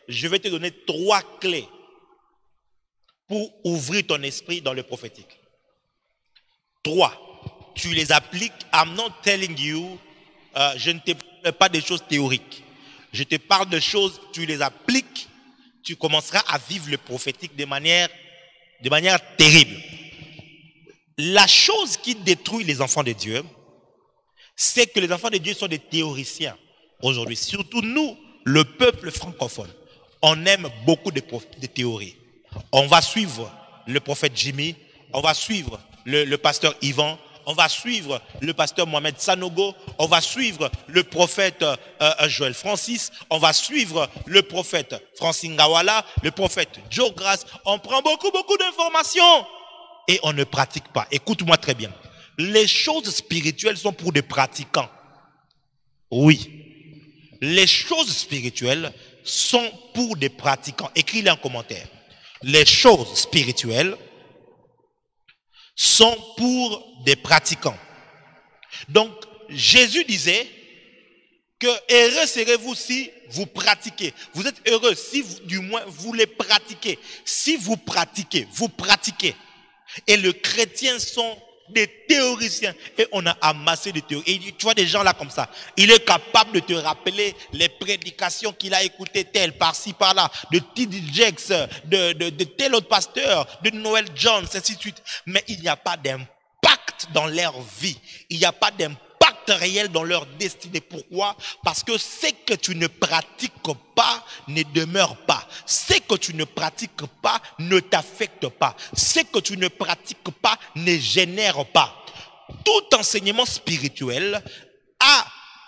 je vais te donner 3 clés pour ouvrir ton esprit dans le prophétique. 3. Tu les appliques. I'm not telling you, je ne te parle pas des choses théoriques. Je te parle de choses, tu les appliques, tu commenceras à vivre le prophétique de manière terrible. La chose qui détruit les enfants de Dieu, c'est que les enfants de Dieu sont des théoriciens aujourd'hui. Surtout nous, le peuple francophone, on aime beaucoup de théories. On va suivre le prophète Jimmy, on va suivre le pasteur Yvan, on va suivre le pasteur Mohamed Sanogo, on va suivre le prophète Joël Francis, on va suivre le prophète Francine Ngawala, le prophète Joe Grace. On prend beaucoup d'informations et on ne pratique pas. Écoute-moi très bien. Les choses spirituelles sont pour des pratiquants. Oui. Les choses spirituelles sont pour des pratiquants. Écris-les en commentaire. Les choses spirituelles sont pour des pratiquants. Donc, Jésus disait que heureux serez-vous si vous pratiquez. Vous êtes heureux si vous, du moins vous les pratiquez. Si vous pratiquez. Et les chrétiens sont des théoriciens. Et on a amassé des théories. Et tu vois des gens là comme ça. Il est capable de te rappeler les prédications qu'il a écoutées telles par-ci, par-là, de T.D. Jakes, de tel autre pasteur, de Noel Jones, ainsi de suite. Mais il n'y a pas d'impact dans leur vie. Il n'y a pas d'impact réel dans leur destinée. Pourquoi? Parce que ce que tu ne pratiques pas ne demeure pas. Ce que tu ne pratiques pas ne t'affecte pas. Ce que tu ne pratiques pas ne génère pas. Tout enseignement spirituel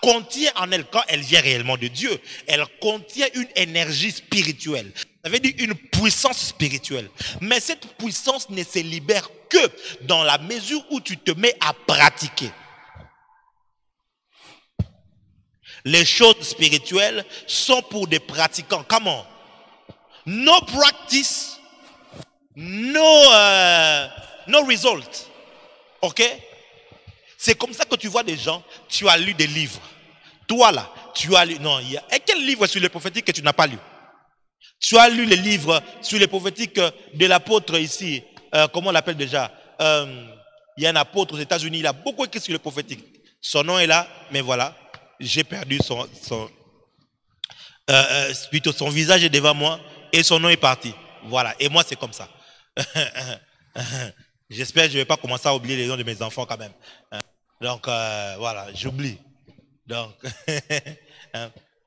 contient en elle, quand elle vient réellement de Dieu, elle contient une énergie spirituelle. Ça veut dire une puissance spirituelle. Mais cette puissance ne se libère que dans la mesure où tu te mets à pratiquer. Les choses spirituelles sont pour des pratiquants. Comment? No practice, no result. Ok? C'est comme ça que tu vois des gens, tu as lu des livres. Toi là, tu as lu. Non, et quel livre sur les prophétiques que tu n'as pas lu? Tu as lu les livres sur les prophétiques de l'apôtre ici. Comment on l'appelle déjà? Il y a un apôtre aux États-Unis, il a beaucoup écrit sur les prophétiques. Son nom est là, mais voilà. J'ai perdu plutôt son visage est devant moi et son nom est parti. Voilà. Et moi, c'est comme ça. J'espère que je ne vais pas commencer à oublier les noms de mes enfants quand même. Donc, voilà, j'oublie. Donc,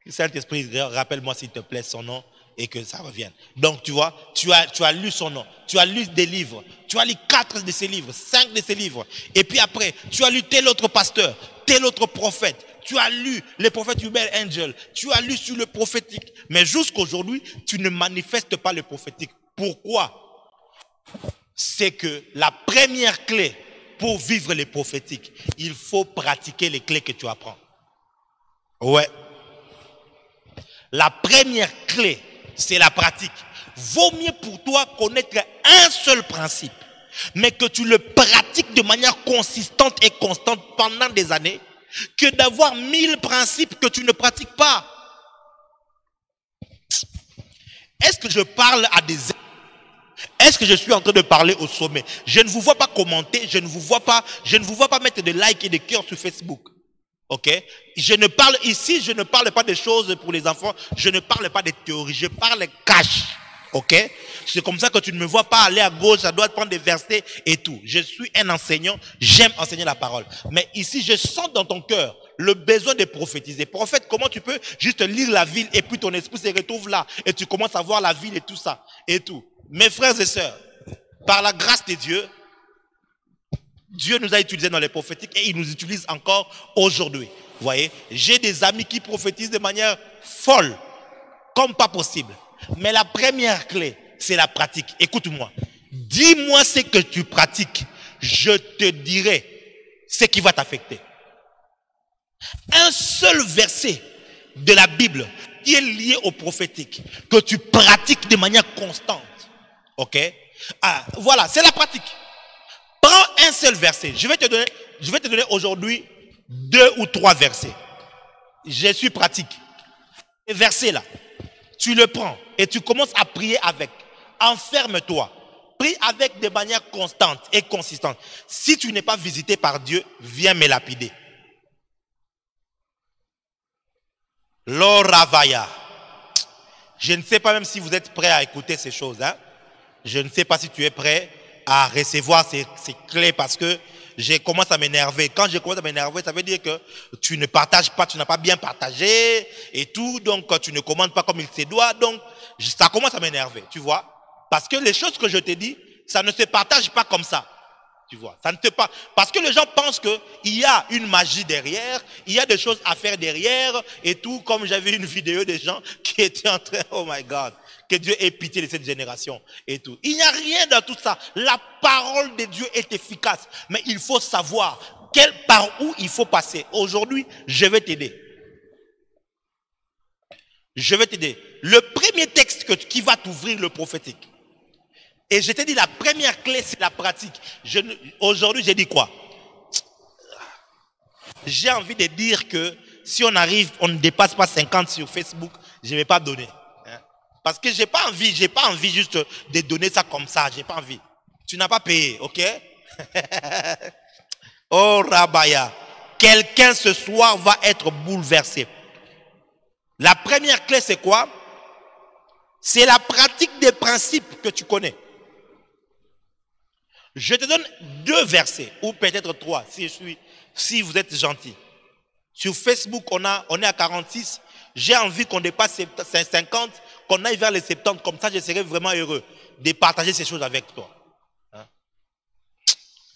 Saint-Esprit, rappelle-moi s'il te plaît son nom et que ça revienne. Donc, tu vois, tu as lu son nom. Tu as lu des livres. Tu as lu 4 de ses livres, 5 de ses livres. Et puis après, tu as lu tel autre pasteur, tel autre prophète. Tu as lu les prophètes Hubert Angel, tu as lu sur le prophétique, mais jusqu'aujourd'hui, tu ne manifestes pas le prophétique. Pourquoi? C'est que la première clé pour vivre les prophétiques, il faut pratiquer les clés que tu apprends. Ouais. La première clé, c'est la pratique. Vaut mieux pour toi connaître un seul principe, mais que tu le pratiques de manière consistante et constante pendant des années, que d'avoir 1000 principes que tu ne pratiques pas. Est-ce que je parle à des... Est-ce que je suis en train de parler au sommet? Je ne vous vois pas commenter, je ne vous vois pas mettre des likes et des cœurs sur Facebook. Ok? Je ne parle pas des choses pour les enfants, je ne parle pas des théories, je parle cash. Ok? C'est comme ça que tu ne me vois pas aller à gauche, à droite, prendre des versets et tout. Je suis un enseignant, j'aime enseigner la parole. Mais ici, je sens dans ton cœur le besoin de prophétiser. Prophète, comment tu peux juste lire la ville et puis ton esprit se retrouve là et tu commences à voir la ville et tout ça et tout. Mes frères et sœurs, par la grâce de Dieu, Dieu nous a utilisés dans les prophétiques et il nous utilise encore aujourd'hui. Vous voyez, j'ai des amis qui prophétisent de manière folle, comme pas possible. Mais la première clé, c'est la pratique. Écoute-moi. Dis-moi ce que tu pratiques. Je te dirai ce qui va t'affecter. Un seul verset de la Bible qui est lié au prophétique, que tu pratiques de manière constante. Ok? Voilà, c'est la pratique. Prends un seul verset. Je vais te donner aujourd'hui 2 ou 3 versets. Je suis pratique. Ces versets là, Tu le prends et tu commences à prier avec. Enferme-toi. Prie avec de manière constante et consistante. Si tu n'es pas visité par Dieu, viens me lapider. L'oravaya. Je ne sais pas même si vous êtes prêts à écouter ces choses. Hein? Je ne sais pas si tu es prêt à recevoir ces clés parce que je commence à m'énerver. Quand je commence à m'énerver, ça veut dire que tu ne partages pas, tu n'as pas bien partagé et tout. Donc, tu ne commandes pas comme il se doit. Donc, ça commence à m'énerver, tu vois. Parce que les choses que je te dis, ça ne se partage pas comme ça. Tu vois, ça ne te pas. Parce que les gens pensent qu'il y a une magie derrière, il y a des choses à faire derrière et tout. Comme j'avais une vidéo des gens qui étaient en train, oh my God, que Dieu ait pitié de cette génération et tout. Il n'y a rien dans tout ça. La parole de Dieu est efficace, mais il faut savoir par où il faut passer. Aujourd'hui, je vais t'aider. Je vais t'aider. Le premier texte qui va t'ouvrir le prophétique. Et je t'ai dit, la première clé, c'est la pratique. Aujourd'hui, j'ai dit quoi? J'ai envie de dire que si on arrive, on ne dépasse pas 50 sur Facebook, je ne vais pas donner. Hein? Parce que j'ai pas envie juste de donner ça comme ça. J'ai pas envie. Tu n'as pas payé, ok? Oh, Rabaya. Quelqu'un ce soir va être bouleversé. La première clé, c'est quoi? C'est la pratique des principes que tu connais. Je te donne 2 versets, ou peut-être 3, si vous êtes gentil. Sur Facebook, on est à 46. J'ai envie qu'on dépasse 50, qu'on aille vers les 70. Comme ça, je serai vraiment heureux de partager ces choses avec toi. Hein?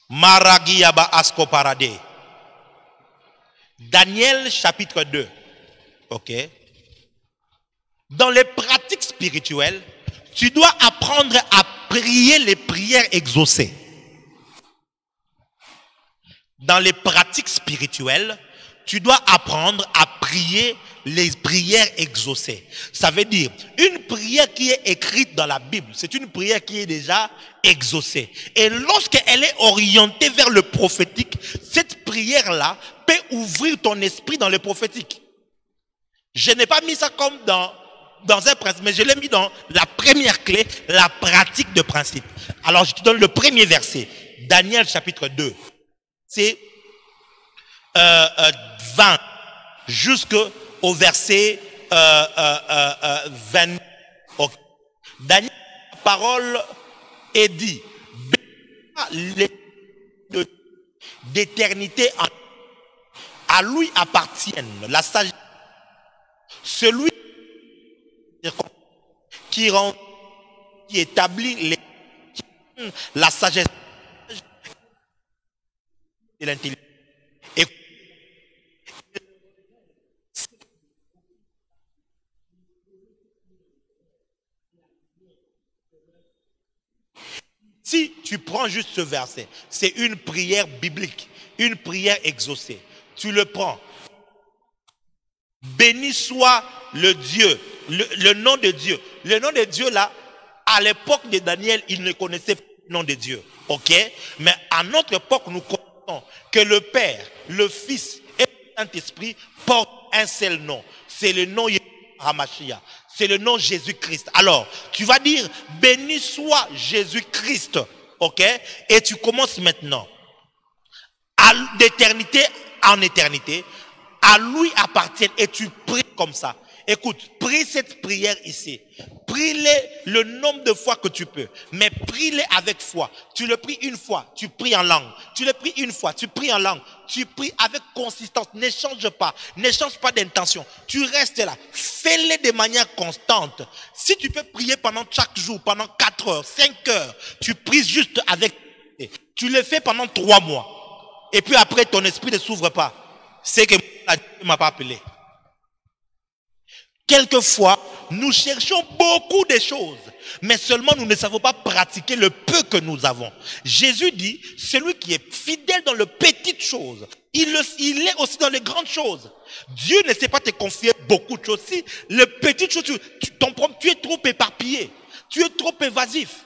Maragiyaba Asko Parade. Daniel chapitre 2. Ok. Dans les pratiques spirituelles, tu dois apprendre à prier les prières exaucées. Dans les pratiques spirituelles, tu dois apprendre à prier les prières exaucées. Ça veut dire, une prière qui est écrite dans la Bible, c'est une prière qui est déjà exaucée. Et lorsqu'elle est orientée vers le prophétique, cette prière-là peut ouvrir ton esprit dans le prophétique. Je n'ai pas mis ça comme dans un principe, mais je l'ai mis dans la première clé, la pratique de principe. Alors, je te donne le premier verset. Daniel chapitre 2. C'est 20 jusqu'au verset 20. Okay. Daniel, la parole est dit, d'éternité à lui appartiennent la sagesse. Celui qui établit la sagesse et l'intelligence. Et si tu prends juste ce verset, c'est une prière biblique, une prière exaucée. Tu le prends. Béni soit le Dieu, le nom de Dieu. Le nom de Dieu là, à l'époque de Daniel, il ne connaissait pas le nom de Dieu. Ok? Mais à notre époque, nous connaissons que le Père, le Fils et le Saint-Esprit portent un seul nom. C'est le nom Hamashia. C'est le nom Jésus-Christ. Alors, tu vas dire, béni soit Jésus-Christ. Ok? Et tu commences maintenant. D'éternité en éternité, à lui appartiennent et tu pries comme ça. Écoute, prie cette prière ici. Prie-les le nombre de fois que tu peux. Mais prie-les avec foi. Tu le pries une fois, tu pries en langue. Tu le pries une fois, tu pries en langue. Tu pries avec consistance. Ne change pas d'intention. Tu restes là. Fais-les de manière constante. Si tu peux prier pendant chaque jour, pendant 4 heures, 5 heures, tu pries juste avec. Tu le fais pendant 3 mois. Et puis après, ton esprit ne s'ouvre pas. C'est que Dieu ne m'a pas appelé. Quelquefois, nous cherchons beaucoup de choses, mais seulement nous ne savons pas pratiquer le peu que nous avons. Jésus dit, celui qui est fidèle dans les petites choses, il est aussi dans les grandes choses. Dieu ne sait pas te confier beaucoup de choses. Si les petites choses, tu es trop éparpillé, tu es trop évasif.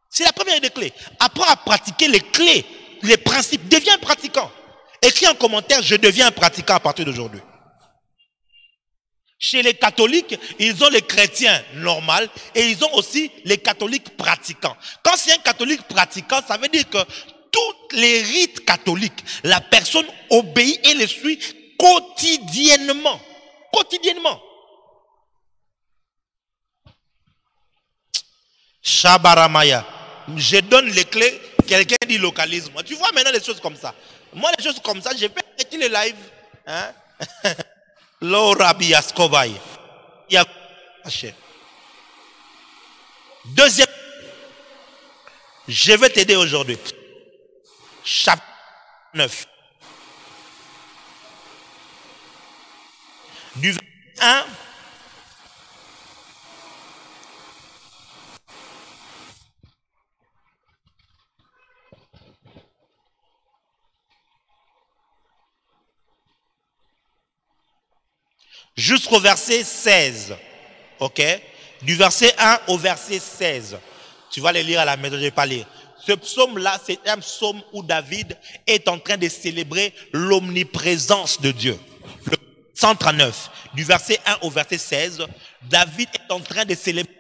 C'est la première des clés. Apprends à pratiquer les clés, les principes. Deviens un pratiquant. Écris en commentaire, je deviens un pratiquant à partir d'aujourd'hui. Chez les catholiques, ils ont les chrétiens normaux et ils ont aussi les catholiques pratiquants. Quand c'est un catholique pratiquant, ça veut dire que tous les rites catholiques, la personne obéit et les suit quotidiennement. Quotidiennement. Shabaramaya. Je donne les clés, quelqu'un dit localisme. Tu vois maintenant les choses comme ça. Moi, les choses comme ça, je peux arrêter les lives. Hein? Deuxième, je vais t'aider aujourd'hui. Chapitre 9. Du 1 jusqu'au verset 16. Ok? Du verset 1 au verset 16. Tu vas les lire à la maison, je ne vais pas lire. Ce psaume-là, c'est un psaume où David est en train de célébrer l'omniprésence de Dieu. Le 139, du verset 1 au verset 16, David est en train de célébrer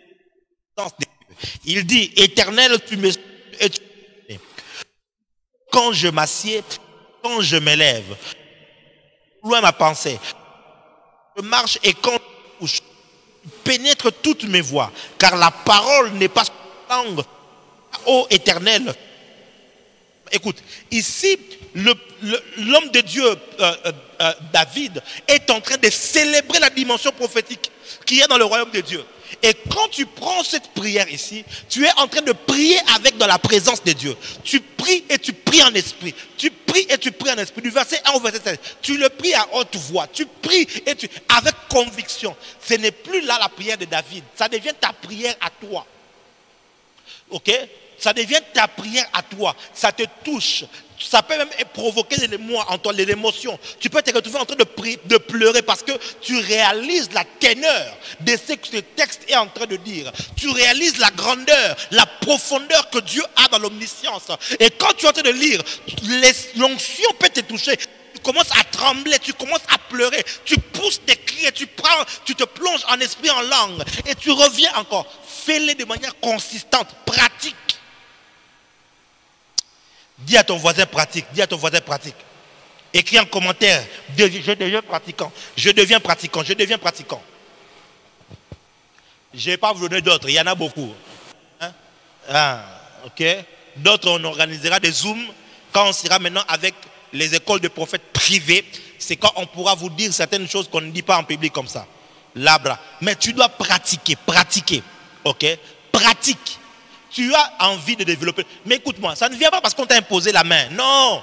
l'omniprésence de Dieu. Il dit, Éternel, tu me... Quand je m'assieds, quand je m'élève, loin ma pensée, je marche et quand je couche, pénètre toutes mes voies, car la parole n'est pas sur la langue. Ô Éternel, écoute, ici, l'homme de Dieu, David, est en train de célébrer la dimension prophétique qu'il y a dans le royaume de Dieu. Et quand tu prends cette prière ici, tu es en train de prier avec dans la présence de Dieu. Tu pries et tu pries en esprit. Tu pries et tu pries en esprit. Du verset 1 au verset 16. Tu le pries à haute voix. Tu pries et tu avec conviction. Ce n'est plus là la prière de David. Ça devient ta prière à toi. Ok? Ça devient ta prière à toi. Ça te touche. Ça peut même provoquer des émois en toi, les émotions. Tu peux te retrouver en train de prier, de pleurer parce que tu réalises la teneur de ce que ce texte est en train de dire. Tu réalises la grandeur, la profondeur que Dieu a dans l'omniscience. Et quand tu es en train de lire, l'onction peut te toucher. Tu commences à trembler, tu commences à pleurer, tu pousses tes cris, tu te plonges en esprit, en langue. Et tu reviens encore. Fais-le de manière consistante, pratique. Dis à ton voisin pratique, dis à ton voisin pratique. Écris en commentaire, je deviens pratiquant, je deviens pratiquant, je deviens pratiquant. Je ne vais pas vous donner d'autres, il y en a beaucoup. Hein? Ok. D'autres, on organisera des zooms quand on sera maintenant avec les écoles de prophètes privées. C'est quand on pourra vous dire certaines choses qu'on ne dit pas en public comme ça. Labra. Mais tu dois pratiquer, pratiquer. Ok. Pratique. Tu as envie de développer. Mais écoute-moi, ça ne vient pas parce qu'on t'a imposé la main. Non.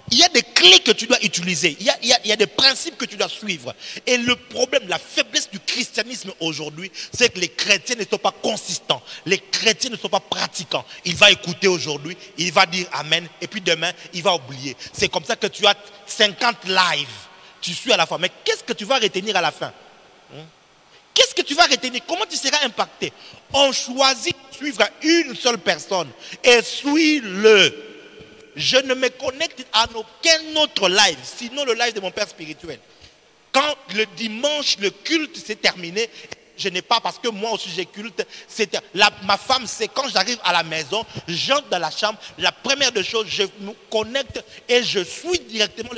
Il y a des clés que tu dois utiliser. Il y a des principes que tu dois suivre. Et le problème, la faiblesse du christianisme aujourd'hui, c'est que les chrétiens ne sont pas consistants. Les chrétiens ne sont pas pratiquants. Il va écouter aujourd'hui, il va dire Amen, et puis demain, il va oublier. C'est comme ça que tu as 50 lives. Tu suis à la fin. Mais qu'est-ce que tu vas retenir à la fin? Qu'est-ce que tu vas retenir? Comment tu seras impacté? On choisit de suivre une seule personne et suis-le. Je ne me connecte à aucun autre live, sinon le live de mon père spirituel. Quand le dimanche, le culte s'est terminé, je n'ai pas, parce que moi aussi j'ai culte, ma femme, c'est quand j'arrive à la maison, j'entre dans la chambre, la première des choses, je me connecte et je suis directement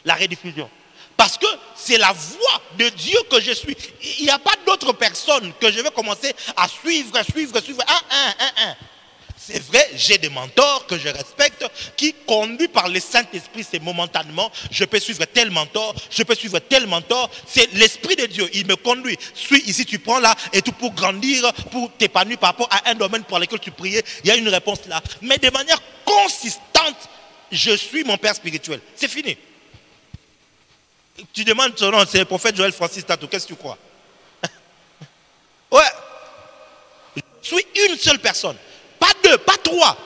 la rediffusion. Parce que c'est la voix de Dieu que je suis. Il n'y a pas d'autre personne que je vais commencer à suivre. C'est vrai, j'ai des mentors que je respecte, qui conduits par le Saint-Esprit, c'est momentanément. Je peux suivre tel mentor, je peux suivre tel mentor. C'est l'Esprit de Dieu, il me conduit. Suis ici, tu prends là, et tout pour grandir, pour t'épanouir par rapport à un domaine pour lequel tu priais. Il y a une réponse là. Mais de manière consistante, je suis mon père spirituel. C'est fini. Tu demandes son nom, c'est le prophète Joël Francis Tatou. Qu'est-ce que tu crois? Ouais. Je suis une seule personne. Pas deux, pas trois.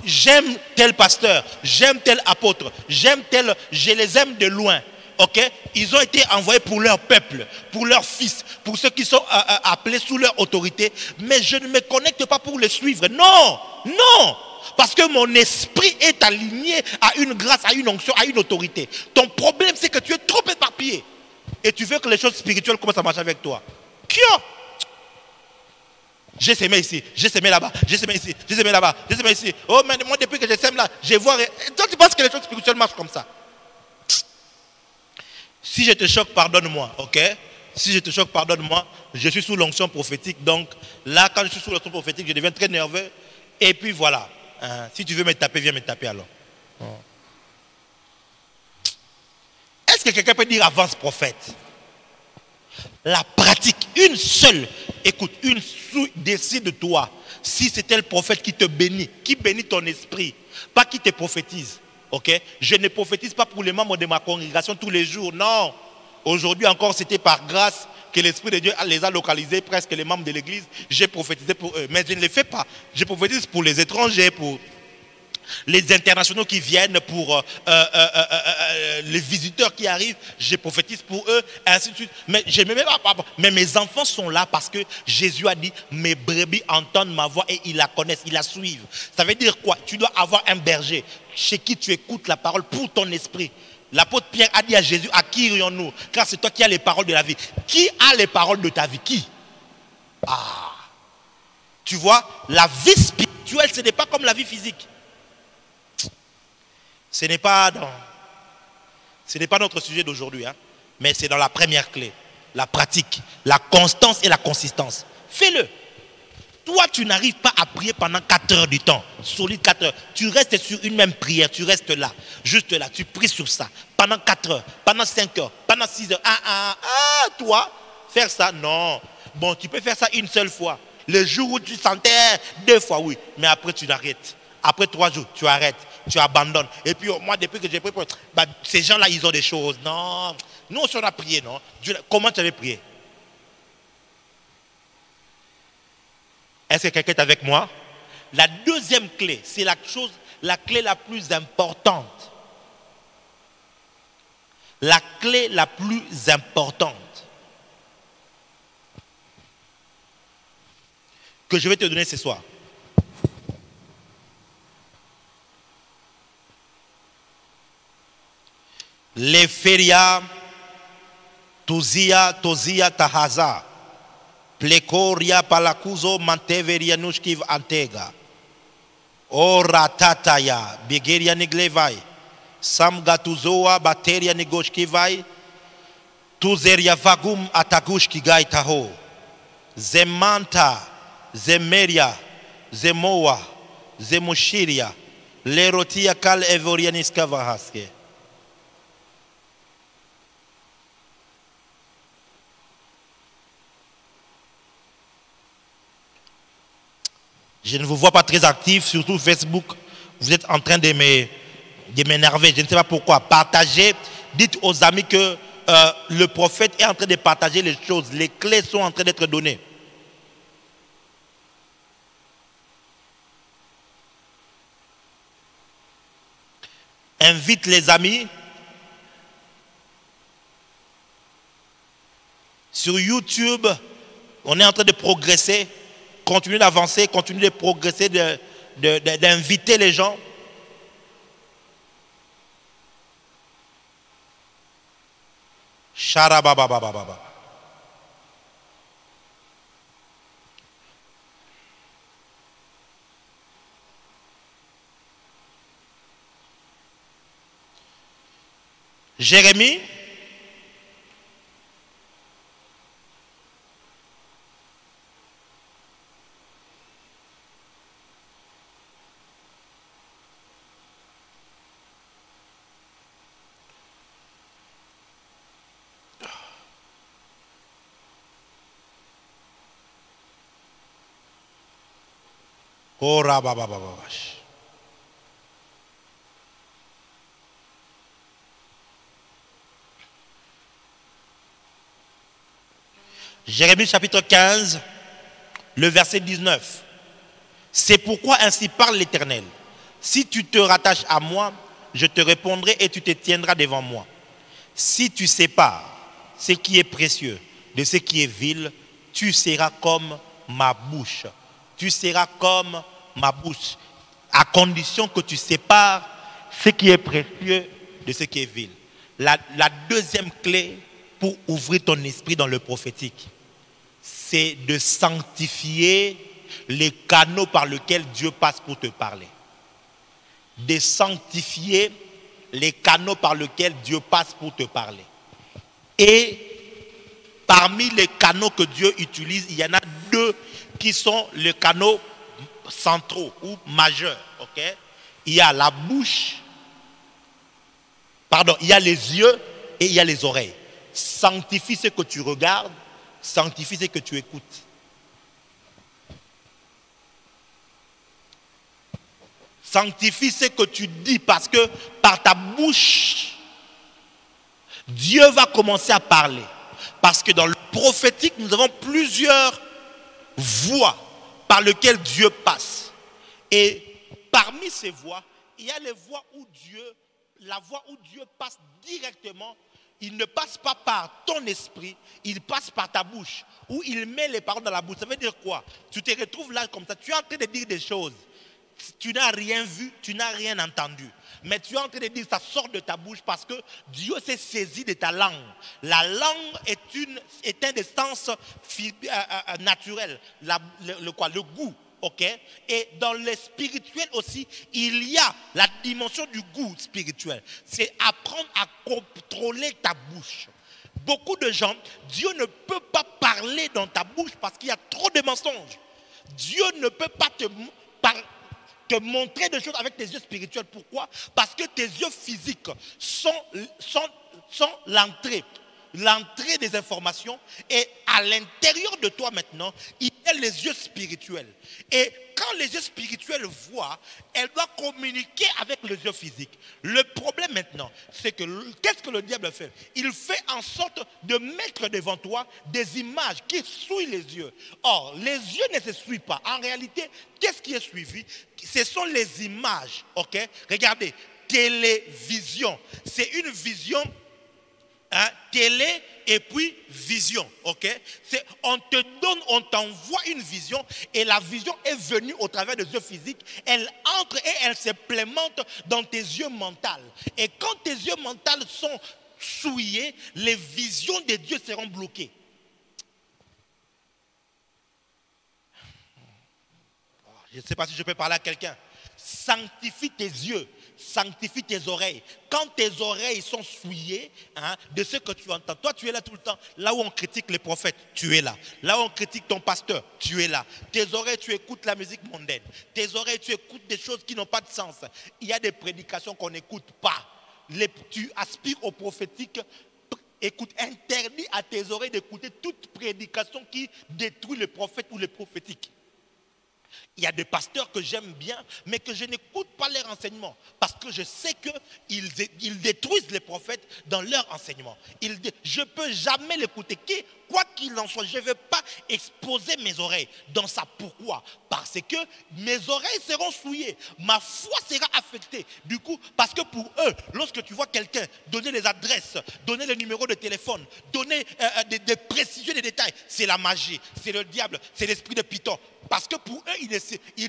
J'aime tel pasteur, j'aime tel apôtre, j'aime tel, je les aime de loin. Ok? Ils ont été envoyés pour leur peuple, pour leurs fils, pour ceux qui sont appelés sous leur autorité. Mais je ne me connecte pas pour les suivre. Non, non. Parce que mon esprit est aligné à une grâce, à une onction, à une autorité. Ton problème, c'est que tu es trop éparpillé prier. Et tu veux que les choses spirituelles commencent à marcher avec toi. J'ai semé ici, j'ai semé là-bas, j'ai semé ici, j'ai semé là-bas, j'ai semé ici. Oh, mais moi, depuis que je sème là, je vois. Et toi, tu penses que les choses spirituelles marchent comme ça? Si je te choque, pardonne-moi, ok? Si je te choque, pardonne-moi. Je suis sous l'onction prophétique. Donc, là, quand je suis sous l'onction prophétique, je deviens très nerveux. Et puis voilà. Si tu veux me taper, viens me taper alors. Est-ce que quelqu'un peut dire avance prophète? La pratique, une seule, écoute, une seule, décide-toi. Si c'était le prophète qui te bénit, qui bénit ton esprit, pas qui te prophétise. Ok? Je ne prophétise pas pour les membres de ma congrégation tous les jours, non. Aujourd'hui encore, c'était par grâce que l'Esprit de Dieu les a localisés, presque les membres de l'église. J'ai prophétisé pour eux, mais je ne les fais pas. Je prophétise pour les étrangers, pour les internationaux qui viennent, pour les visiteurs qui arrivent, je prophétise pour eux, et ainsi de suite. Mais, mais mes enfants sont là parce que Jésus a dit, mes brebis entendent ma voix et ils la connaissent, ils la suivent. Ça veut dire quoi? Tu dois avoir un berger chez qui tu écoutes la parole pour ton esprit. L'apôtre Pierre a dit à Jésus, à qui irions-nous? Car c'est toi qui as les paroles de la vie. Qui a les paroles de ta vie? Qui? Tu vois, la vie spirituelle, ce n'est pas comme la vie physique. Ce n'est pas notre sujet d'aujourd'hui, hein, mais c'est dans la première clé, la pratique, la constance et la consistance. Fais-le. Toi, tu n'arrives pas à prier pendant 4 heures du temps, solide 4 heures. Tu restes sur une même prière, tu restes là, juste là, tu pries sur ça, pendant 4 heures, pendant 5 heures, pendant 6 heures. Toi, faire ça, non. Bon, tu peux faire ça une seule fois. Le jour où tu sentais 2 fois, oui, mais après tu l'arrêtes. Après 3 jours, tu arrêtes. Tu abandonnes. Et puis moi, depuis que j'ai prié, ces gens-là, ils ont des choses. Non, nous, on a prié, non? Comment tu avais prié? Est-ce que quelqu'un est avec moi? La deuxième clé, c'est la clé la plus importante. La clé la plus importante que je vais te donner ce soir. Leferia, Tuzia, Tahaza, Plekoria, Palakuzo, Manteveria, Nushkiv, Antega, Ora Tataya, Bigeria Niglevai, Samgatuzoa, Bateria Nigoshkivai, Tuzeria Vagum, Atagushkigai Taho, Zemanta, Zemeria, Zemoa, Zemushiria, Lerotia Kal Evorianiskavahaske. Je ne vous vois pas très actif, surtout Facebook. Vous êtes en train de m'énerver. Je ne sais pas pourquoi. Partagez. Dites aux amis que le prophète est en train de partager les choses. Les clés sont en train d'être données. Invite les amis. Sur YouTube, on est en train de progresser. Continuez d'avancer, continuez de progresser, d'inviter les gens. Charabababababa. Jérémie. Oh, rababababash. Jérémie chapitre 15, le verset 19. C'est pourquoi ainsi parle l'Éternel. Si tu te rattaches à moi, je te répondrai et tu te tiendras devant moi. Si tu sépares ce qui est précieux de ce qui est vil, tu seras comme ma bouche. Tu seras comme ma bouche, à condition que tu sépares ce qui est précieux de ce qui est vil. La deuxième clé pour ouvrir ton esprit dans le prophétique, c'est de sanctifier les canaux par lesquels Dieu passe pour te parler. De sanctifier les canaux par lesquels Dieu passe pour te parler. Et parmi les canaux que Dieu utilise, il y en a deux qui sont les canaux centraux ou majeurs. Okay? Il y a la bouche, il y a les yeux et il y a les oreilles. Sanctifie ce que tu regardes, sanctifie ce que tu écoutes. Sanctifie ce que tu dis parce que par ta bouche, Dieu va commencer à parler. Parce que dans le prophétique, nous avons plusieurs voies par lesquelles Dieu passe. Et parmi ces voies, il y a les voies où la voie où Dieu passe directement. Il ne passe pas par ton esprit, il passe par ta bouche. Où il met les paroles dans la bouche. Ça veut dire quoi? Tu te retrouves là comme ça, tu es en train de dire des choses. Tu n'as rien vu, tu n'as rien entendu. Mais tu es en train de dire, ça sort de ta bouche parce que Dieu s'est saisi de ta langue. La langue est un des sens naturels, le goût. Okay? Et dans le spirituel aussi, il y a la dimension du goût spirituel. C'est apprendre à contrôler ta bouche. Beaucoup de gens, Dieu ne peut pas parler dans ta bouche parce qu'il y a trop de mensonges. Dieu ne peut pas te montrer des choses avec tes yeux spirituels. Pourquoi? Parce que tes yeux physiques sont l'entrée des informations, et à l'intérieur de toi maintenant, il y a les yeux spirituels. Et quand les yeux spirituels voient, elle doit communiquer avec les yeux physiques. Le problème maintenant, c'est que qu'est-ce que le diable fait? Il fait en sorte de mettre devant toi des images qui souillent les yeux. Or, les yeux ne se suivent pas. En réalité, qu'est-ce qui est suivi? Ce sont les images. Okay? Regardez, télévision, c'est une vision. Télé et puis vision, ok? On t'envoie une vision et la vision est venue au travers des yeux physiques. Elle entre et elle s'implémente dans tes yeux mentaux. Et quand tes yeux mentaux sont souillés, les visions de Dieu seront bloquées. Je ne sais pas si je peux parler à quelqu'un. Sanctifie tes yeux. Sanctifie tes oreilles. Quand tes oreilles sont souillées de ce que tu entends, toi tu es là tout le temps. Là où on critique les prophètes, tu es là. Là où on critique ton pasteur, tu es là. Tes oreilles, tu écoutes la musique mondaine. Tes oreilles, tu écoutes des choses qui n'ont pas de sens. Il y a des prédications qu'on n'écoute pas. Tu aspires au prophétique. Écoute, interdis à tes oreilles d'écouter toute prédication qui détruit le prophète ou le prophétique. Il y a des pasteurs que j'aime bien, mais que je n'écoute pas leurs enseignements. Parce que je sais qu'ils détruisent les prophètes dans leur enseignement. Je ne peux jamais l'écouter. Quoi qu'il en soit, je ne vais pas exposer mes oreilles dans ça. Pourquoi? Parce que mes oreilles seront souillées. Ma foi sera affectée. Du coup, parce que pour eux, lorsque tu vois quelqu'un donner les adresses, donner les numéros de téléphone, donner des précisions, des détails, c'est la magie, c'est le diable, c'est l'esprit de Python. Parce que pour eux, ils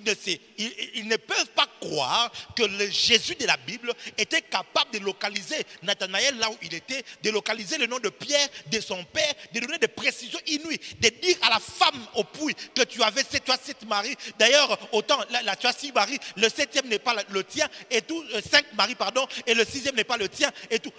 ne peuvent pas croire que le Jésus de la Bible était capable de localiser Nathanaël là où il était, de localiser le nom de Pierre, de son père, de donner des précisions inouïes, de dire à la femme au puits que tu as 7 maris. D'ailleurs, autant là, tu as 6 maris, le 7e n'est pas le tien, et tout, 5 maris, pardon, et le 6e n'est pas le tien, et tout.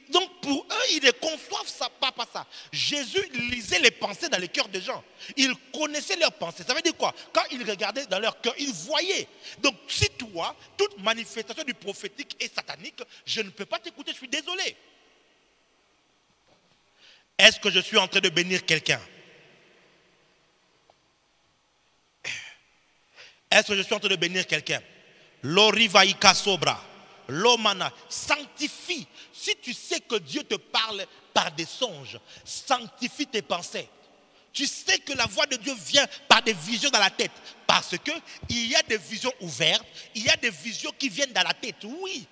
Donc pour eux, ils ne conçoivent ça, pas ça. Jésus lisait les pensées dans les cœurs des gens. Il connaissait leurs pensées. Ça veut dire quoi? Quand il regardait dans leur cœur, il voyait. Donc si toi, toute manifestation du prophétique est satanique, je ne peux pas t'écouter, je suis désolé. Est-ce que je suis en train de bénir quelqu'un? Est-ce que je suis en train de bénir quelqu'un? L'orivaïka sobra. L'omana, sanctifie. Si tu sais que Dieu te parle par des songes, sanctifie tes pensées. Tu sais que la voix de Dieu vient par des visions dans la tête. Parce qu'il y a des visions ouvertes, il y a des visions qui viennent dans la tête. Oui.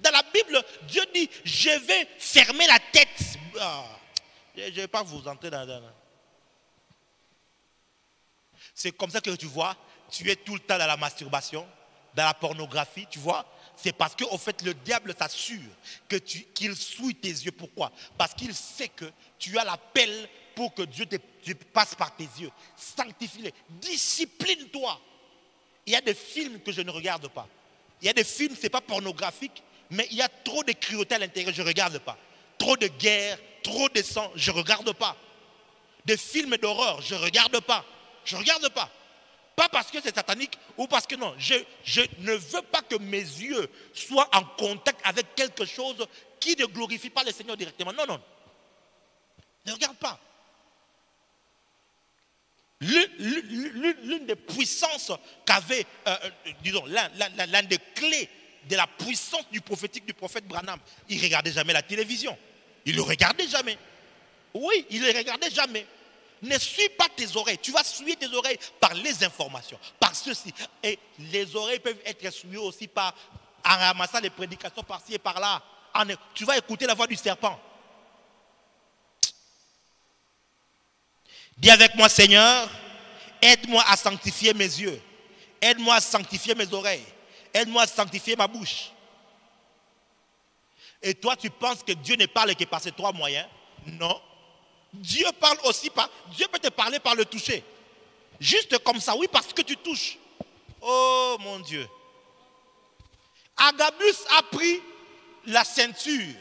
Dans la Bible, Dieu dit, je vais fermer la tête. Je ne vais pas vous entrer dans... C'est comme ça que tu vois, tu es tout le temps dans la masturbation, dans la pornographie, tu vois. C'est parce que, au fait, le diable s'assure qu'il souille tes yeux. Pourquoi? Parce qu'il sait que tu as l'appel pour que Dieu te passe par tes yeux. Sanctifie-les. Discipline-toi. Il y a des films que je ne regarde pas. Il y a des films, ce n'est pas pornographique, mais il y a trop de cruauté à l'intérieur, je ne regarde pas. Trop de guerre, trop de sang, je ne regarde pas. Des films d'horreur, je ne regarde pas. Je ne regarde pas. Pas parce que c'est satanique ou parce que non. Je ne veux pas que mes yeux soient en contact avec quelque chose qui ne glorifie pas le Seigneur directement. Non, non. Ne regarde pas. L'une des puissances qu'avait, disons, l'un des clés de la puissance du prophétique du prophète Branham, il ne regardait jamais la télévision. Il ne le regardait jamais. Oui, il ne le regardait jamais. Ne suis pas tes oreilles. Tu vas souiller tes oreilles par les informations, par ceci. Et les oreilles peuvent être souillées aussi en ramassant les prédications par-ci et par-là. Tu vas écouter la voix du serpent. Dis avec moi, Seigneur, aide-moi à sanctifier mes yeux. Aide-moi à sanctifier mes oreilles. Aide-moi à sanctifier ma bouche. Et toi, tu penses que Dieu ne parle que par ces trois moyens? Non. Dieu parle aussi par... Dieu peut te parler par le toucher. Juste comme ça, oui, parce que tu touches. Oh mon Dieu. Agabus a pris la ceinture.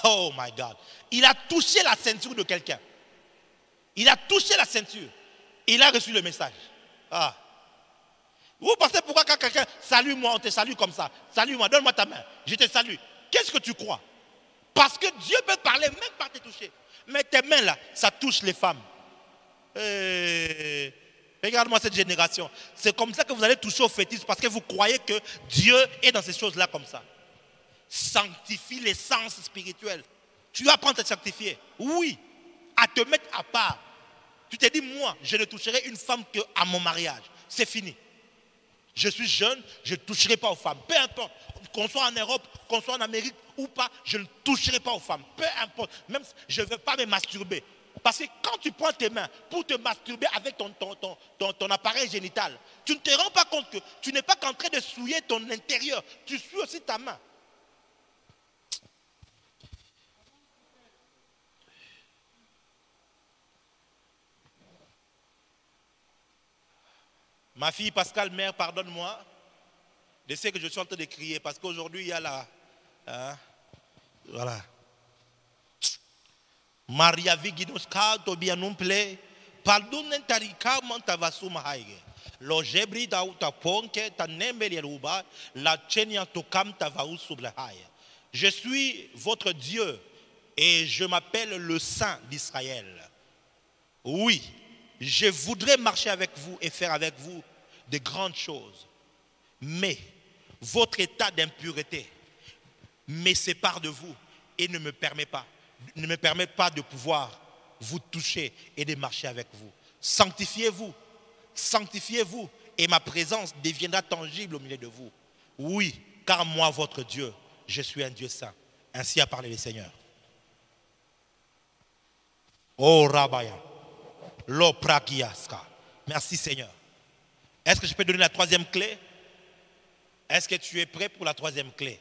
Oh my God. Il a touché la ceinture de quelqu'un. Il a touché la ceinture. Il a reçu le message. Ah. Vous pensez pourquoi quand quelqu'un salue moi, on te salue comme ça. Salue-moi, donne-moi ta main. Je te salue. Qu'est-ce que tu crois? Parce que Dieu peut parler même par te toucher. Mais tes mains là, ça touche les femmes. Regarde-moi cette génération. C'est comme ça que vous allez toucher au fétiche parce que vous croyez que Dieu est dans ces choses-là comme ça. Sanctifie les sens spirituels. Tu vas apprendre à te sanctifier. Oui. À te mettre à part. Tu te dis, moi, je ne toucherai une femme qu'à mon mariage. C'est fini. Je suis jeune, je ne toucherai pas aux femmes. Peu importe, qu'on soit en Europe, qu'on soit en Amérique ou pas, je ne toucherai pas aux femmes. Peu importe, même si je ne veux pas me masturber. Parce que quand tu prends tes mains pour te masturber avec ton appareil génital, tu ne te rends pas compte que tu n'es pas qu'en train de souiller ton intérieur. Tu souilles aussi ta main. Ma fille Pascal, mère, pardonne-moi. Je sais que je suis en train de crier parce qu'aujourd'hui, il y a la... Hein, voilà. Maria Viginoska, Tobianumple, Pardon Tarika Montavasuma Haige. L'Ogebri Dauta Ponke, Tanemeliaruba, la Chenia Tokam Tavaou Sublahaya. Je suis votre Dieu et je m'appelle le Saint d'Israël. Oui, je voudrais marcher avec vous et faire avec vous de grandes choses. Mais votre état d'impureté me sépare de vous et ne me permet pas de pouvoir vous toucher et de marcher avec vous. Sanctifiez-vous, sanctifiez-vous et ma présence deviendra tangible au milieu de vous. Oui, car moi, votre Dieu, je suis un Dieu saint. Ainsi a parlé le Seigneur. Oh Rabaya, lo pragiaska. Merci Seigneur. Est-ce que je peux donner la troisième clé? Est-ce que tu es prêt pour la troisième clé?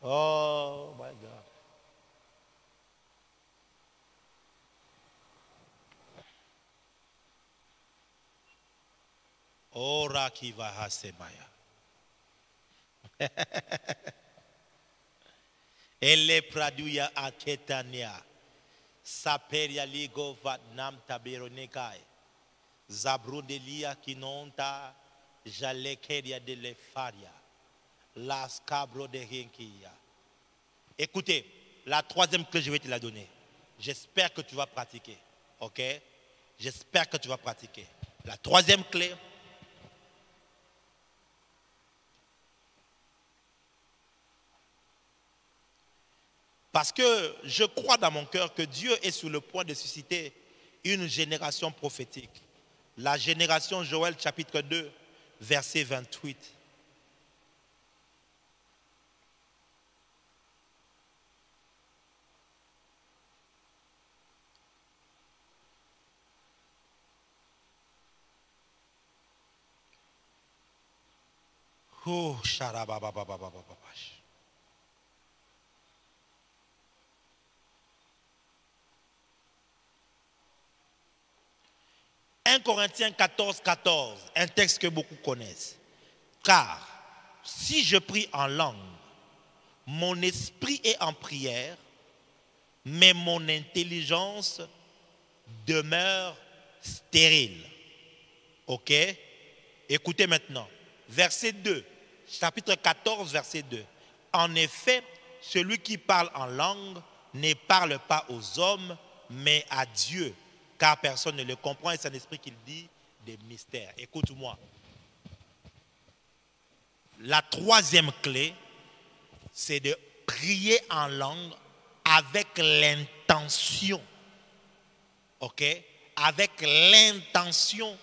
Oh my God. Oh Rakiva Hasemaya. Elle praduya aketania. Saperia ligo vatnam taberonekai. Zabrudelia kinonta jalekeria de lefaria. Las cabro de rinkia. Écoutez, la troisième clé, je vais te la donner. J'espère que tu vas pratiquer. Ok? J'espère que tu vas pratiquer. La troisième clé. Parce que je crois dans mon cœur que Dieu est sur le point de susciter une génération prophétique. La génération Joël chapitre 2, verset 28. Oh, charababababababa. 1 Corinthiens 14, 14, un texte que beaucoup connaissent. Car si je prie en langue, mon esprit est en prière, mais mon intelligence demeure stérile. Ok? Écoutez maintenant. Verset 2, chapitre 14, verset 2. En effet, celui qui parle en langue ne parle pas aux hommes, mais à Dieu, car personne ne le comprend et c'est un esprit qu'il dit des mystères. Écoute-moi. La troisième clé, c'est de prier en langue avec l'intention. Ok? Avec l'intention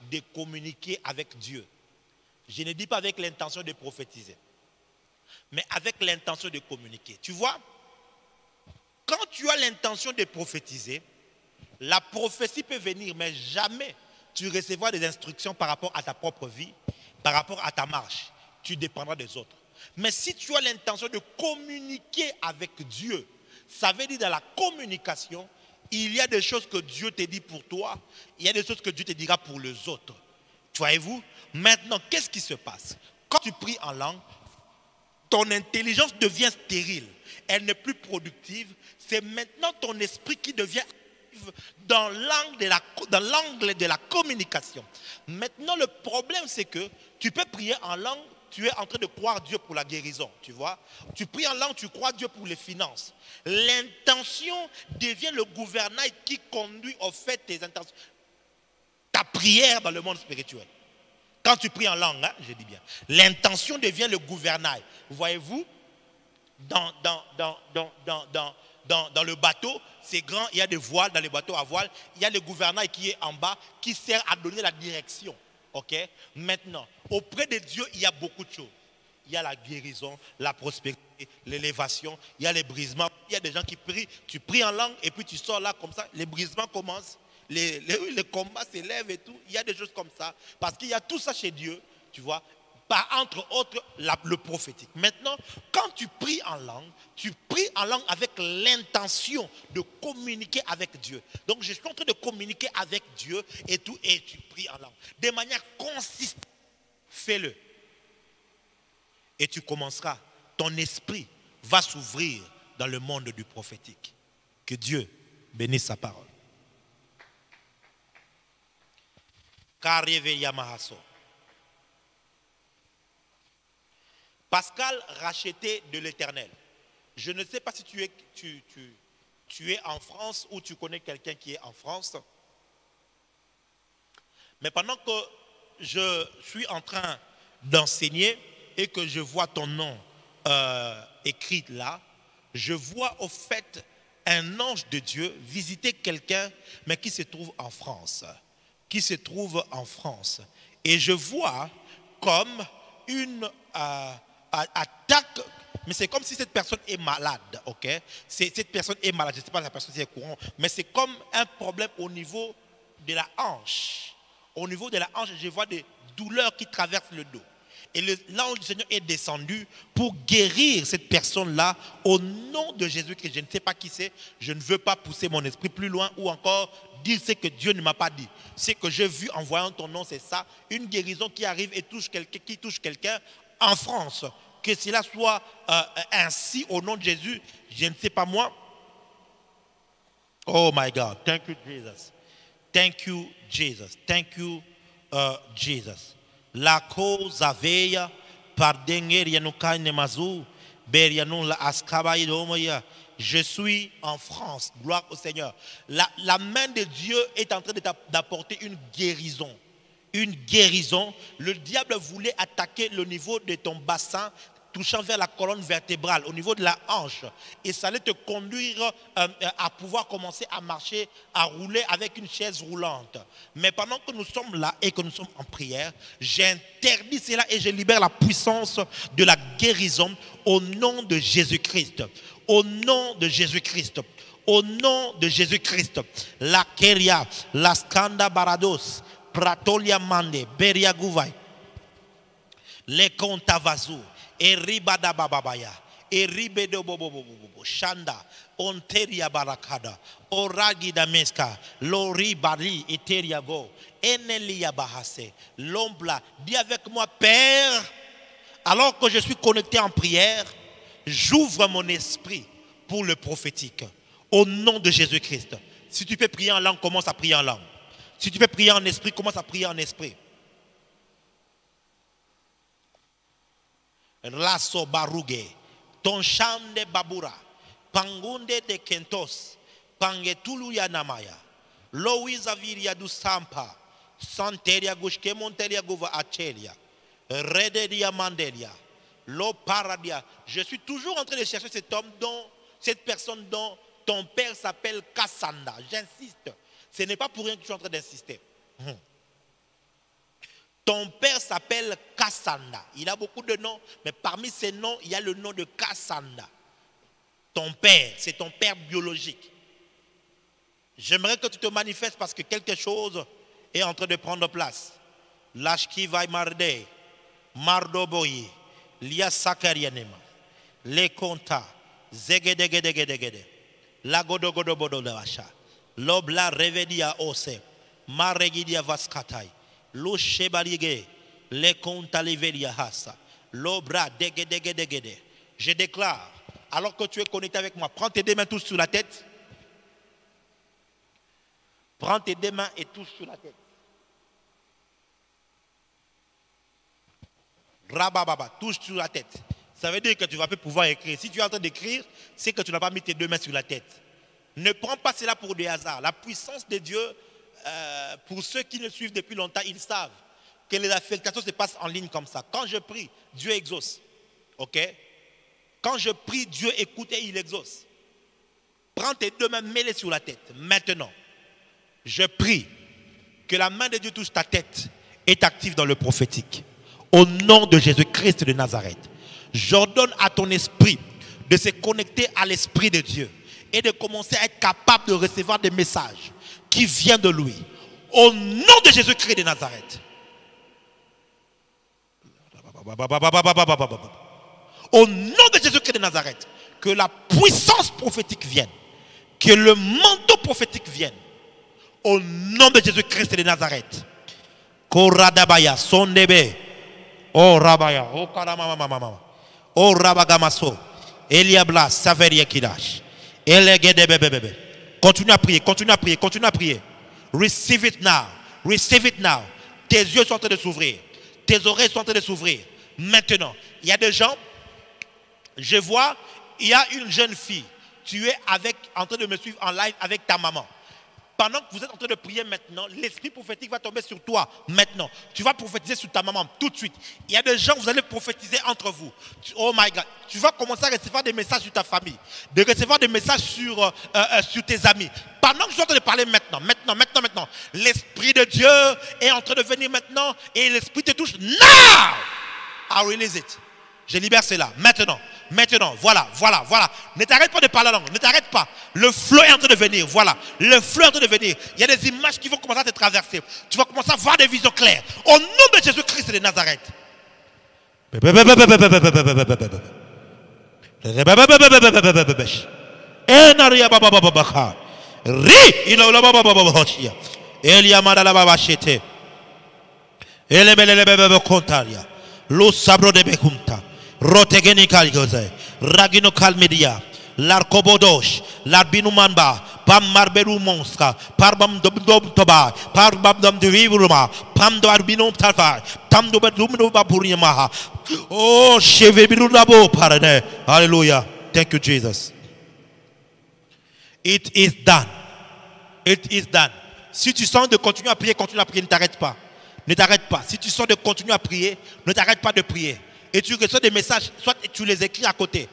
de communiquer avec Dieu. Je ne dis pas avec l'intention de prophétiser, mais avec l'intention de communiquer. Tu vois, quand tu as l'intention de prophétiser, la prophétie peut venir, mais jamais tu recevras des instructions par rapport à ta propre vie, par rapport à ta marche. Tu dépendras des autres. Mais si tu as l'intention de communiquer avec Dieu, ça veut dire dans la communication, il y a des choses que Dieu te dit pour toi, il y a des choses que Dieu te dira pour les autres. Voyez-vous? Maintenant, qu'est-ce qui se passe? Quand tu pries en langue, ton intelligence devient stérile. Elle n'est plus productive. C'est maintenant ton esprit qui devient actif dans l'angle de la communication. Maintenant, le problème, c'est que tu peux prier en langue, tu es en train de croire Dieu pour la guérison, tu vois. Tu pries en langue, tu crois Dieu pour les finances. L'intention devient le gouvernail qui conduit au fait tes intentions. Ta prière dans le monde spirituel. Quand tu pries en langue, hein, je dis bien, l'intention devient le gouvernail. Voyez-vous, dans le bateau, c'est grand, il y a des voiles dans les bateaux à voile, il y a le gouvernail qui est en bas, qui sert à donner la direction. Ok? Maintenant, auprès de Dieu, il y a beaucoup de choses. Il y a la guérison, la prospérité, l'élévation, il y a les brisements. Il y a des gens qui prient, tu pries en langue et puis tu sors là comme ça, les brisements commencent. Les combats s'élèvent et tout. Il y a des choses comme ça. Parce qu'il y a tout ça chez Dieu, tu vois. Par entre autres, le prophétique. Maintenant, quand tu pries en langue avec l'intention de communiquer avec Dieu. Donc, je suis en train de communiquer avec Dieu et tout, et tu pries en langue. De manière consistante, fais-le. Et tu commenceras. Ton esprit va s'ouvrir dans le monde du prophétique. Que Dieu bénisse sa parole. Pascal, racheté de l'Éternel. Je ne sais pas si tu es en France ou tu connais quelqu'un qui est en France. Mais pendant que je suis en train d'enseigner et que je vois ton nom écrit là, je vois au fait un ange de Dieu visiter quelqu'un, mais qui se trouve en France. Et je vois comme une attaque, mais c'est comme si cette personne est malade, ok? Cette personne est malade, je ne sais pas si la personne est au courant, mais c'est comme un problème au niveau de la hanche. Au niveau de la hanche, je vois des douleurs qui traversent le dos. Et l'ange du Seigneur est descendu pour guérir cette personne-là au nom de Jésus-Christ. Je ne sais pas qui c'est. Je ne veux pas pousser mon esprit plus loin ou encore dire ce que Dieu ne m'a pas dit. Ce que j'ai vu en voyant ton nom, c'est ça. Une guérison qui arrive et qui touche quelqu'un en France. Que cela soit ainsi au nom de Jésus. Je ne sais pas moi. Oh my God. Thank you, Jesus. Thank you, Jesus. Thank you, Jesus. La cause aveia pardengeria no kaine mazu beria non la askabai domoya. Je suis en France, gloire au Seigneur. La main de Dieu est en train d'apporter une guérison. Une guérison. Le diable voulait attaquer le niveau de ton bassin, touchant vers la colonne vertébrale, au niveau de la hanche. Et ça allait te conduire à pouvoir commencer à marcher, à rouler avec une chaise roulante. Mais pendant que nous sommes là et que nous sommes en prière, j'interdis cela et je libère la puissance de la guérison au nom de Jésus-Christ. Au nom de Jésus-Christ. Au nom de Jésus-Christ. La Keria, la Skanda Barados, Pratolia Mande, Beria Gouvaï. Le kontavazu. Et ribada bababaya. Et ribedo bobobobobo. Shanda. Onteria barakada. Oragi dameska. Lori bari eteriago. Enelia bahase. L'ombla. Dis avec moi, Père. Alors que je suis connecté en prière, j'ouvre mon esprit pour le prophétique. Au nom de Jésus-Christ. Si tu peux prier en langue, commence à prier en langue. Si tu peux prier en esprit, commence à prier en esprit. Raso baruge. Ton chande babura. Pangunde de kentos. Pangetulu ya namaya. Louisa viria du sampa. Santeria gushke monteria guva achelia. Rededia mandelia. Lo paradia. Je suis toujours en train de chercher cet homme dont, cette personne dont ton père s'appelle Kassanda. J'insiste. Ce n'est pas pour rien que je suis en train d'insister. Ton père s'appelle Kassanda. Il a beaucoup de noms, mais parmi ces noms, il y a le nom de Kassanda. Ton père, c'est ton père biologique. J'aimerais que tu te manifestes parce que quelque chose est en train de prendre place. Lashki vai marde, mardoboyi, lia sakarianema, le konta, zegedegedegedegede, la godogodobodo lavacha, l'obla revedia ose, maregidia vaskatai, lo chebalige, le konta levelia hasa, l'obra degedegedegede. Je déclare, alors que tu es connecté avec moi, prends tes deux mains tous sur la tête. Prends tes deux mains et touche sur la tête. Rabababa, touche sur la tête. Ça veut dire que tu vas plus pouvoir écrire. Si tu es en train d'écrire, c'est que tu n'as pas mis tes deux mains sur la tête. Ne prends pas cela pour des hasards. La puissance de Dieu, pour ceux qui le suivent depuis longtemps, ils savent que les affectations se passent en ligne comme ça. Quand je prie, Dieu exauce. Ok? Quand je prie, Dieu écoute et il exauce. Prends tes deux mains, mets-les sur la tête. Maintenant, je prie que la main de Dieu touche ta tête et est active dans le prophétique. Au nom de Jésus-Christ de Nazareth, j'ordonne à ton esprit de se connecter à l'esprit de Dieu et de commencer à être capable de recevoir des messages qui viennent de lui. Au nom de Jésus-Christ de Nazareth. Au nom de Jésus-Christ de Nazareth, que la puissance prophétique vienne, que le manteau prophétique vienne. Au nom de Jésus-Christ de Nazareth. Koradabaya, sondebe. Oh Rabaya, oh Karamama, oh Rabagamaso, Eliabla, Saveria Kidash, Elegedebebebe. Continue à prier, continue à prier, continue à prier. Receive it now, receive it now. Tes yeux sont en train de s'ouvrir, tes oreilles sont en train de s'ouvrir. Maintenant, il y a des gens, je vois, il y a une jeune fille, tu es en train de me suivre en live avec ta maman. Pendant que vous êtes en train de prier maintenant, l'esprit prophétique va tomber sur toi maintenant. Tu vas prophétiser sur ta maman tout de suite. Il y a des gens, vous allez prophétiser entre vous. Oh my God. Tu vas commencer à recevoir des messages sur ta famille, de recevoir des messages sur tes amis. Pendant que je suis en train de parler maintenant, l'esprit de Dieu est en train de venir maintenant et l'esprit te touche. Now! I release it. Je libère cela. Maintenant, voilà. Ne t'arrête pas de parler la langue, ne t'arrête pas. Le flot est en train de venir, voilà. Le flot est en train de venir. Il y a des images qui vont commencer à te traverser. Tu vas commencer à voir des visions claires. Au nom de Jésus-Christ de Nazareth. Rotegeni kalgoze, ragino kalmedia, l'arcobodosh, l'arbinumamba, pam marberu monska, parbam dom toba, parbam dom de vivruma, pam do arbinum talfa, tam do bedumno baburimaha. Oh, chevebiru labo parane. Hallelujah. Thank you, Jesus. It is done. It is done. Si tu sens de continuer à prier, ne t'arrête pas. Ne t'arrête pas. Si tu sens de continuer à prier, ne t'arrête pas de prier. Et tu reçois des messages, soit tu les écris à côté.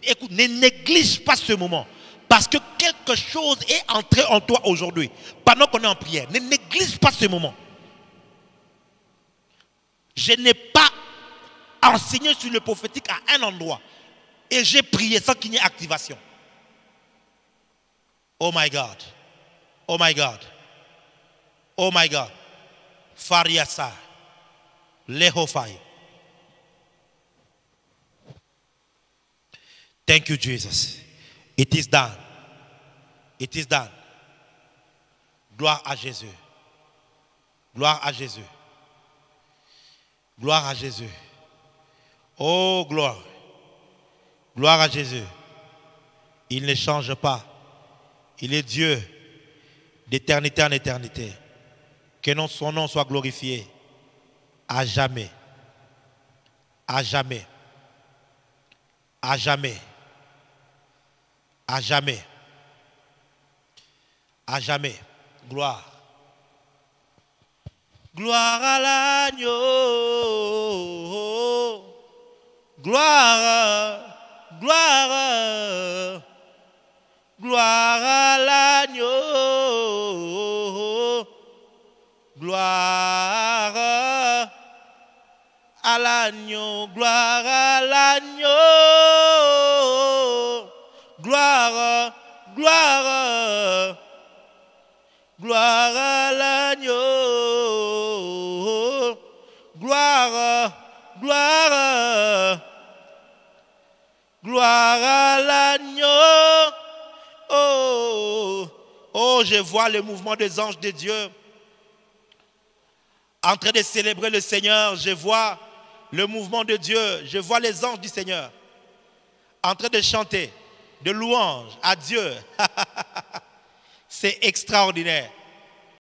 Écoute, ne néglige pas ce moment. Parce que quelque chose est entré en toi aujourd'hui. Pendant qu'on est en prière. Ne néglige pas ce moment. Je n'ai pas enseigné sur le prophétique à un endroit. Et j'ai prié sans qu'il n'y ait activation. Oh my God. Oh my God. Oh my God. Fariasa. Lehofai. Thank you, Jesus. It is done. It is done. Gloire à Jésus. Gloire à Jésus. Gloire à Jésus. Oh, gloire. Gloire à Jésus. Il ne change pas. Il est Dieu d'éternité en éternité. Que son nom soit glorifié à jamais. À jamais. À jamais. À jamais. À jamais. Gloire. Gloire à l'agneau. Gloire. Gloire. Gloire à l'agneau. Gloire à l'agneau. Gloire à l'agneau. Gloire. Gloire. Gloire à l'agneau. Gloire, gloire, gloire à l'agneau. Oh, oh, je vois le mouvement des anges de Dieu en train de célébrer le Seigneur. Je vois le mouvement de Dieu. Je vois les anges du Seigneur en train de chanter de louanges à Dieu. C'est extraordinaire.